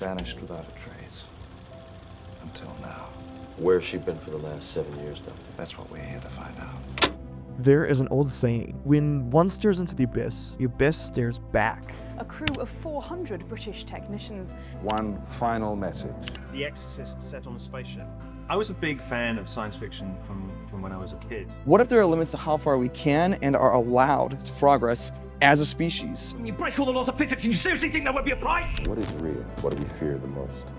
Vanished without a trace. Until now. Where's she been for the last 7 years, though? That's what we're here to find out. There is an old saying, when one stares into the abyss stares back. A crew of 400 British technicians. One final message. The Exorcist set on a spaceship. I was a big fan of science fiction from when I was a kid. What if there are limits to how far we can and are allowed to progress as a species? You break all the laws of physics and you seriously think there won't be a price? What is real? What do we fear the most?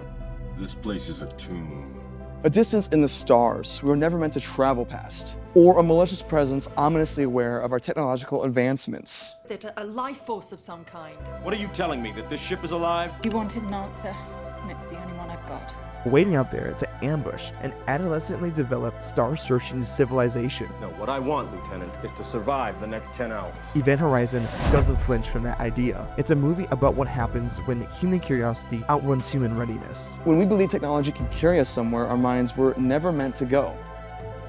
This place is a tomb. A distance in the stars we were never meant to travel past. Or a malicious presence ominously aware of our technological advancements. That a life force of some kind. What are you telling me, that this ship is alive? You wanted an answer, and it's the only one I've got. Waiting out there to ambush an adolescently developed star-searching civilization. No, what I want, Lieutenant, is to survive the next 10 hours. Event Horizon doesn't flinch from that idea. It's a movie about what happens when human curiosity outruns human readiness. When we believe technology can carry us somewhere our minds were never meant to go.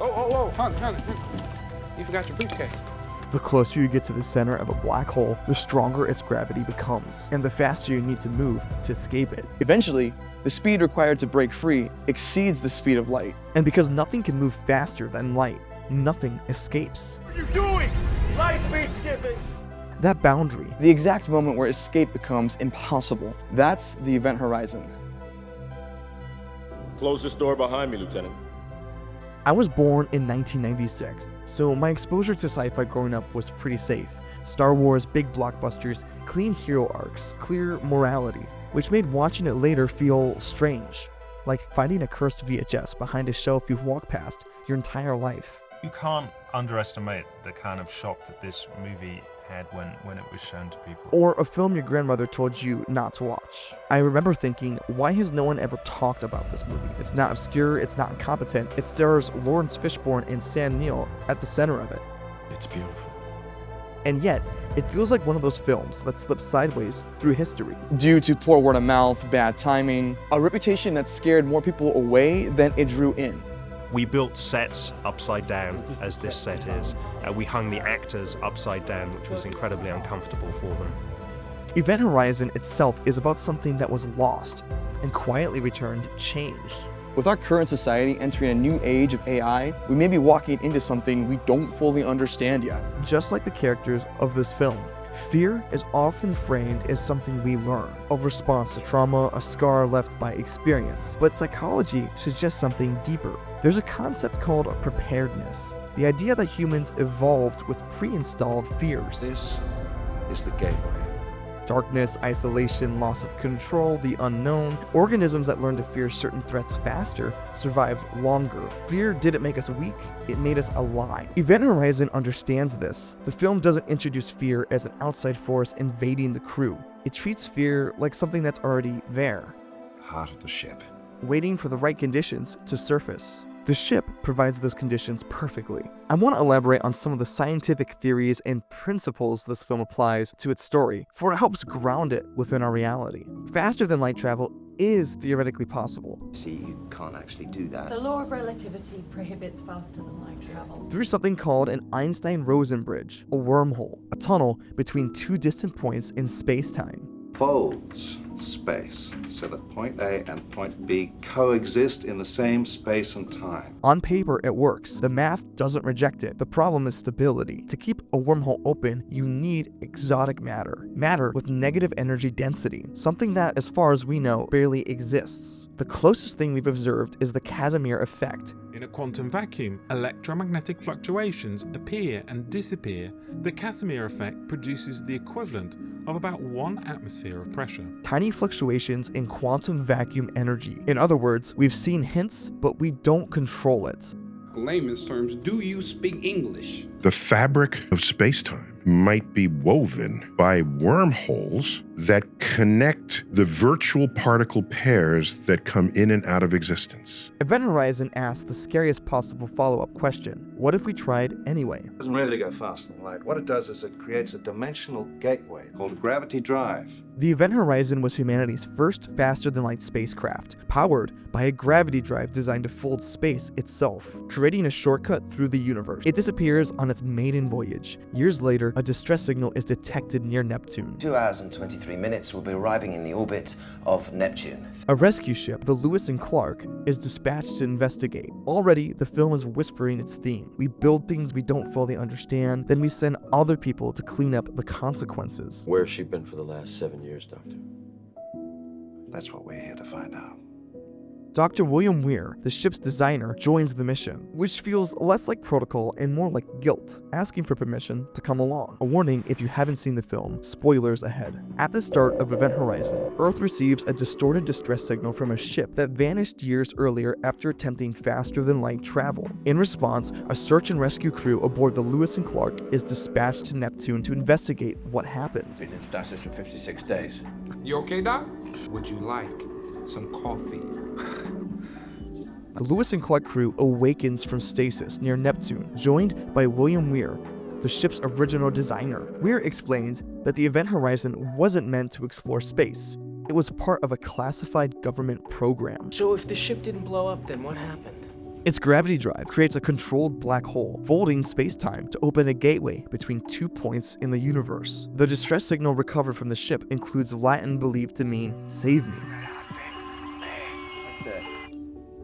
Oh, hon. You forgot your briefcase. The closer you get to the center of a black hole, the stronger its gravity becomes, and the faster you need to move to escape it. Eventually, the speed required to break free exceeds the speed of light. And because nothing can move faster than light, nothing escapes. What are you doing? Light speed skipping! That boundary, The exact moment where escape becomes impossible. That's the event horizon. Close this door behind me, Lieutenant. I was born in 1996, so my exposure to sci-fi growing up was pretty safe. Star Wars, big blockbusters, clean hero arcs, clear morality, which made watching it later feel strange, like finding a cursed VHS behind a shelf you've walked past your entire life. You can't underestimate the kind of shock that this movie had when it was shown to people. Or a film your grandmother told you not to watch. I remember thinking, why has no one ever talked about this movie? It's not obscure, it's not incompetent. It stars Laurence Fishburne and Neill at the center of it. It's beautiful. And yet, it feels like one of those films that slips sideways through history. Due to poor word of mouth, bad timing, a reputation that scared more people away than it drew in. We built sets upside down, as this set is. We hung the actors upside down, which was incredibly uncomfortable for them. Event Horizon itself is about something that was lost and quietly returned changed. With our current society entering a new age of AI, we may be walking into something we don't fully understand yet. Just like the characters of this film, fear is often framed as something we learn, a response to trauma, a scar left by experience. But psychology suggests something deeper. There's a concept called preparedness, the idea that humans evolved with pre-installed fears. This is the gateway. Darkness, isolation, loss of control, the unknown. Organisms that learn to fear certain threats faster survived longer. Fear didn't make us weak, it made us alive. Event Horizon understands this. The film doesn't introduce fear as an outside force invading the crew. It treats fear like something that's already there, Heart of the ship. waiting for the right conditions to surface. The ship provides those conditions perfectly. I want to elaborate on some of the scientific theories and principles this film applies to its story, for it helps ground it within our reality. Faster than light travel is theoretically possible. See, you can't actually do that. The law of relativity prohibits faster than light travel. Through something called an Einstein-Rosen bridge, a wormhole, a tunnel between two distant points in space-time. Folds space so that point A and point B coexist in the same space and time. On paper, it works. The math doesn't reject it. The problem is stability. To keep a wormhole open, you need exotic matter. Matter with negative energy density, something that, as far as we know, barely exists. The closest thing we've observed is the Casimir effect. In a quantum vacuum, electromagnetic fluctuations appear and disappear. The Casimir effect produces the equivalent of about 1 atmosphere of pressure. Tiny fluctuations in quantum vacuum energy. In other words, we've seen hints, but we don't control it. Layman's terms, do you speak English? The fabric of space-time might be woven by wormholes that connect the virtual particle pairs that come in and out of existence. Event Horizon asks the scariest possible follow-up question. What if we tried anyway? It doesn't really go faster than light. What it does is it creates a dimensional gateway called a gravity drive. The Event Horizon was humanity's first faster-than-light spacecraft, powered by a gravity drive designed to fold space itself, creating a shortcut through the universe. It disappears on its maiden voyage. Years later, a distress signal is detected near Neptune. 2 hours and 23 minutes will be arriving in the orbit of Neptune. A rescue ship, the Lewis and Clark, is dispatched to investigate. Already, the film is whispering its theme. We build things we don't fully understand, then we send other people to clean up the consequences. Where's she been for the last 7 years, Doctor? That's what we're here to find out. Dr. William Weir, the ship's designer, joins the mission, which feels less like protocol and more like guilt, asking for permission to come along. A warning if you haven't seen the film, spoilers ahead. At the start of Event Horizon, Earth receives a distorted distress signal from a ship that vanished years earlier after attempting faster-than-light travel. In response, a search and rescue crew aboard the Lewis and Clark is dispatched to Neptune to investigate what happened. Been in stasis for 56 days. You okay, Doc? Would you like some coffee? The Lewis and Clark crew awakens from stasis near Neptune, joined by William Weir, the ship's original designer. Weir explains that the Event Horizon wasn't meant to explore space. It was part of a classified government program. So if the ship didn't blow up, then what happened? Its gravity drive creates a controlled black hole, folding space-time to open a gateway between 2 points in the universe. The distress signal recovered from the ship includes Latin believed to mean, "save me."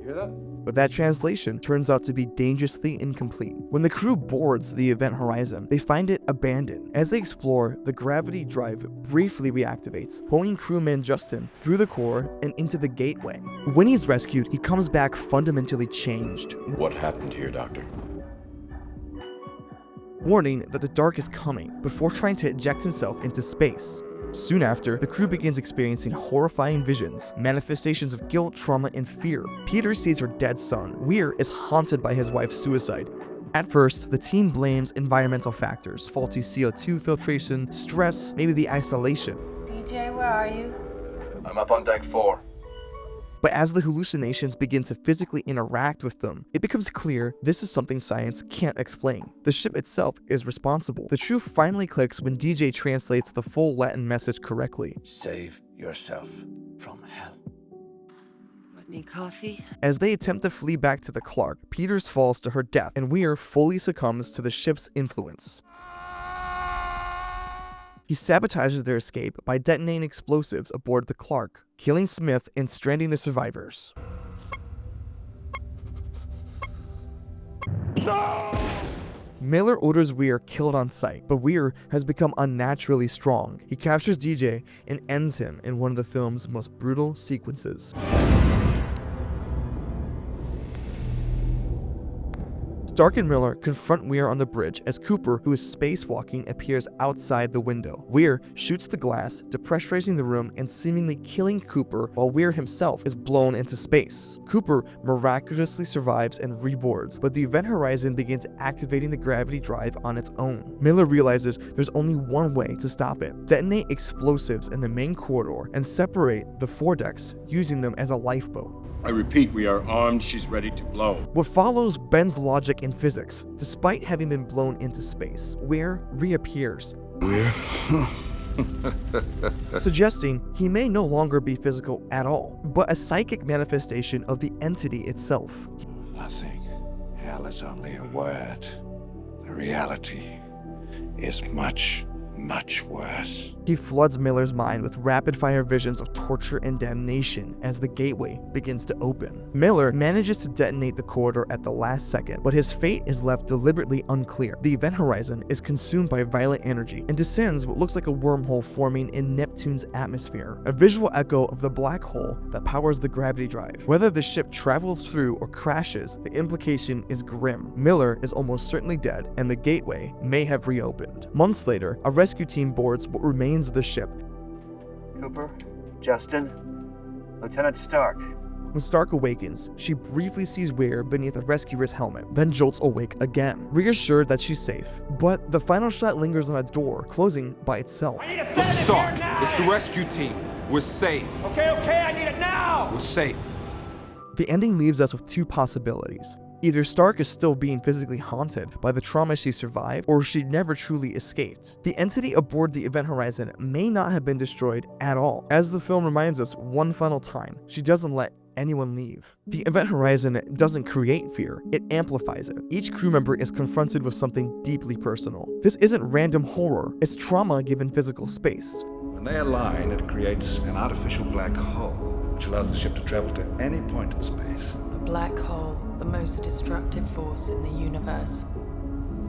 Hear that? But that translation turns out to be dangerously incomplete. When the crew boards the Event Horizon, they find it abandoned. As they explore, the gravity drive briefly reactivates, pulling crewman Justin through the core and into the gateway. When he's rescued, he comes back fundamentally changed. What happened here, Doctor? Warning that the dark is coming before trying to eject himself into space. Soon after, the crew begins experiencing horrifying visions, manifestations of guilt, trauma, and fear. Peter sees her dead son. Weir is haunted by his wife's suicide. At first, the team blames environmental factors, faulty CO2 filtration, stress, maybe the isolation. DJ, where are you? I'm up on deck 4. But as the hallucinations begin to physically interact with them, it becomes clear this is something science can't explain. The ship itself is responsible. The truth finally clicks when DJ translates the full Latin message correctly. Save yourself from hell. Need coffee? As they attempt to flee back to the Clark, Peters falls to her death, and Weir fully succumbs to the ship's influence. He sabotages their escape by detonating explosives aboard the Clark, killing Smith and stranding the survivors. No! Miller orders Weir killed on sight, but Weir has become unnaturally strong. He captures DJ and ends him in one of the film's most brutal sequences. Stark and Miller confront Weir on the bridge as Cooper, who is spacewalking, appears outside the window. Weir shoots the glass, depressurizing the room and seemingly killing Cooper, while Weir himself is blown into space. Cooper miraculously survives and reboards, but the Event Horizon begins activating the gravity drive on its own. Miller realizes there's only one way to stop it: detonate explosives in the main corridor and separate the foredecks, using them as a lifeboat. I repeat, we are armed. She's ready to blow. What follows bends logic in physics. Despite having been blown into space, Weir reappears, suggesting he may no longer be physical at all, but a psychic manifestation of the entity itself. Nothing. Hell is only a word. The reality is much, much worse. He floods Miller's mind with rapid-fire visions of torture and damnation as the gateway begins to open. Miller manages to detonate the corridor at the last second, but his fate is left deliberately unclear. The Event Horizon is consumed by violent energy and descends what looks like a wormhole forming in Neptune's atmosphere, a visual echo of the black hole that powers the gravity drive. Whether the ship travels through or crashes, the implication is grim. Miller is almost certainly dead, and the gateway may have reopened. Months later, a rescue team boards what remains of the ship. Cooper, Justin, Lieutenant Stark. When Stark awakens, she briefly sees Weir beneath a rescuer's helmet, then jolts awake again, reassured that she's safe. But the final shot lingers on a door, closing by itself. Look, Stark, it's the rescue team. We're safe. Okay, I need it now! We're safe. The ending leaves us with two possibilities. Either Stark is still being physically haunted by the trauma she survived, or she never truly escaped. The entity aboard the Event Horizon may not have been destroyed at all. As the film reminds us one final time, she doesn't let anyone leave. The Event Horizon doesn't create fear, it amplifies it. Each crew member is confronted with something deeply personal. This isn't random horror, it's trauma given physical space. When they align, it creates an artificial black hole, which allows the ship to travel to any point in space. A black hole, the most destructive force in the universe.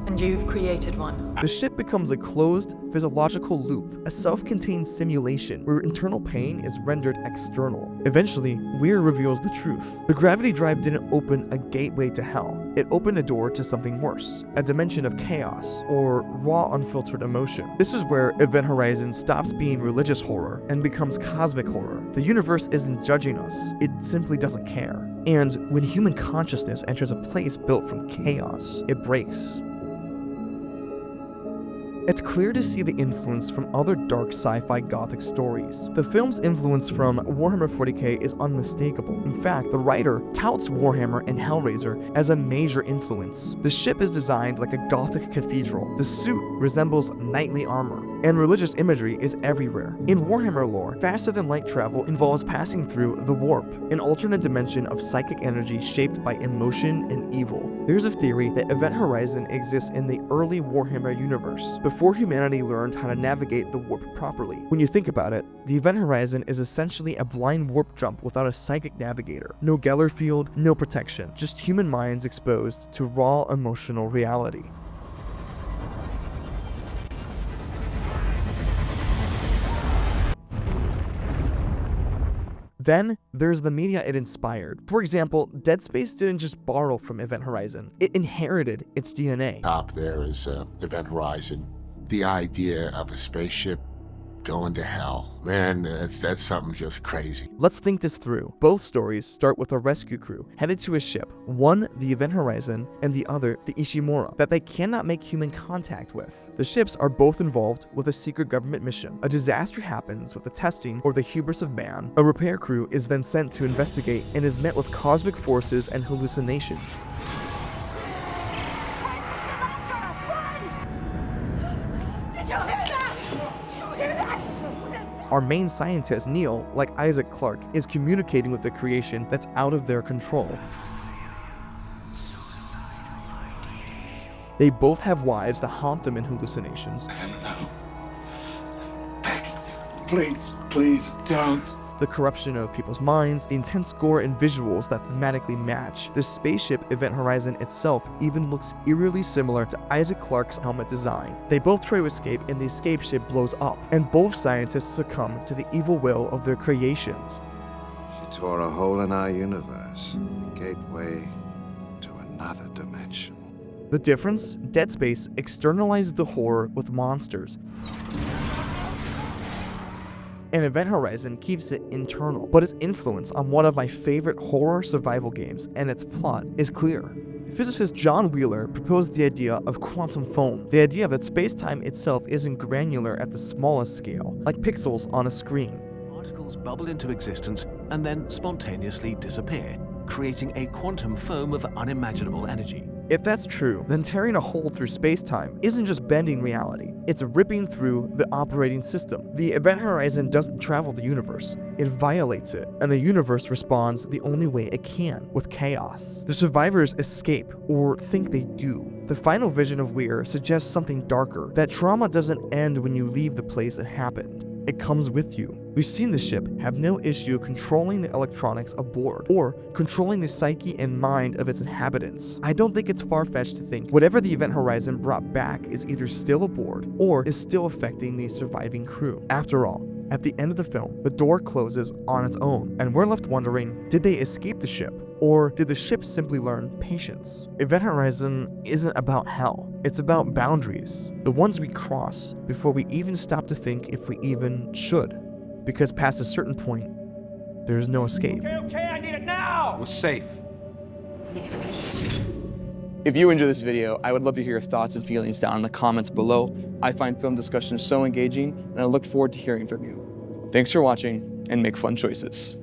And you've created one. The ship becomes a closed, physiological loop, a self-contained simulation where internal pain is rendered external. Eventually, Weir reveals the truth. The gravity drive didn't open a gateway to hell. It opened a door to something worse, a dimension of chaos, or raw, unfiltered emotion. This is where Event Horizon stops being religious horror and becomes cosmic horror. The universe isn't judging us, it simply doesn't care. And when human consciousness enters a place built from chaos, it breaks. It's clear to see the influence from other dark sci-fi gothic stories. The film's influence from Warhammer 40k is unmistakable. In fact, the writer touts Warhammer and Hellraiser as a major influence. The ship is designed like a gothic cathedral. The suit resembles knightly armor, and religious imagery is everywhere. In Warhammer lore, faster-than-light travel involves passing through the warp, an alternate dimension of psychic energy shaped by emotion and evil. There's a theory that Event Horizon exists in the early Warhammer universe, before humanity learned how to navigate the warp properly. When you think about it, the Event Horizon is essentially a blind warp jump without a psychic navigator. No Geller field, no protection, just human minds exposed to raw emotional reality. Then, there's the media it inspired. For example, Dead Space didn't just borrow from Event Horizon, it inherited its DNA. Top there is Event Horizon. The idea of a spaceship going to hell. Man, that's something just crazy. Let's think this through. Both stories start with a rescue crew headed to a ship, one the Event Horizon and the other the Ishimura, that they cannot make human contact with. The ships are both involved with a secret government mission. A disaster happens with the testing or the hubris of man. A repair crew is then sent to investigate and is met with cosmic forces and hallucinations. Our main scientist, Neill, like Isaac Clarke, is communicating with the creation that's out of their control. They both have wives that haunt them in hallucinations. Please, please don't. The corruption of people's minds, the intense gore and visuals that thematically match. The spaceship Event Horizon itself even looks eerily similar to Isaac Clarke's helmet design. They both try to escape and the escape ship blows up, and both scientists succumb to the evil will of their creations. She tore a hole in our universe, the gateway to another dimension. The difference? Dead Space externalized the horror with monsters, and Event Horizon keeps it internal, but its influence on one of my favorite horror survival games and its plot is clear. Physicist John Wheeler proposed the idea of quantum foam, the idea that space-time itself isn't granular at the smallest scale, like pixels on a screen. Particles bubble into existence and then spontaneously disappear, creating a quantum foam of unimaginable energy. If that's true, then tearing a hole through space-time isn't just bending reality, it's ripping through the operating system. The Event Horizon doesn't travel the universe, it violates it, and the universe responds the only way it can, with chaos. The survivors escape, or think they do. The final vision of Weir suggests something darker, that trauma doesn't end when you leave the place it happened. It comes with you. We've seen the ship have no issue controlling the electronics aboard, or controlling the psyche and mind of its inhabitants. I don't think it's far-fetched to think whatever the Event Horizon brought back is either still aboard, or is still affecting the surviving crew. After all, at the end of the film, the door closes on its own, and we're left wondering, did they escape the ship? Or did the ship simply learn patience? Event Horizon isn't about hell. It's about boundaries. The ones we cross before we even stop to think if we even should. Because past a certain point, there's no escape. Okay, I need it now! We're safe. If you enjoyed this video, I would love to hear your thoughts and feelings down in the comments below. I find film discussion so engaging, and I look forward to hearing from you. Thanks for watching, and make fun choices.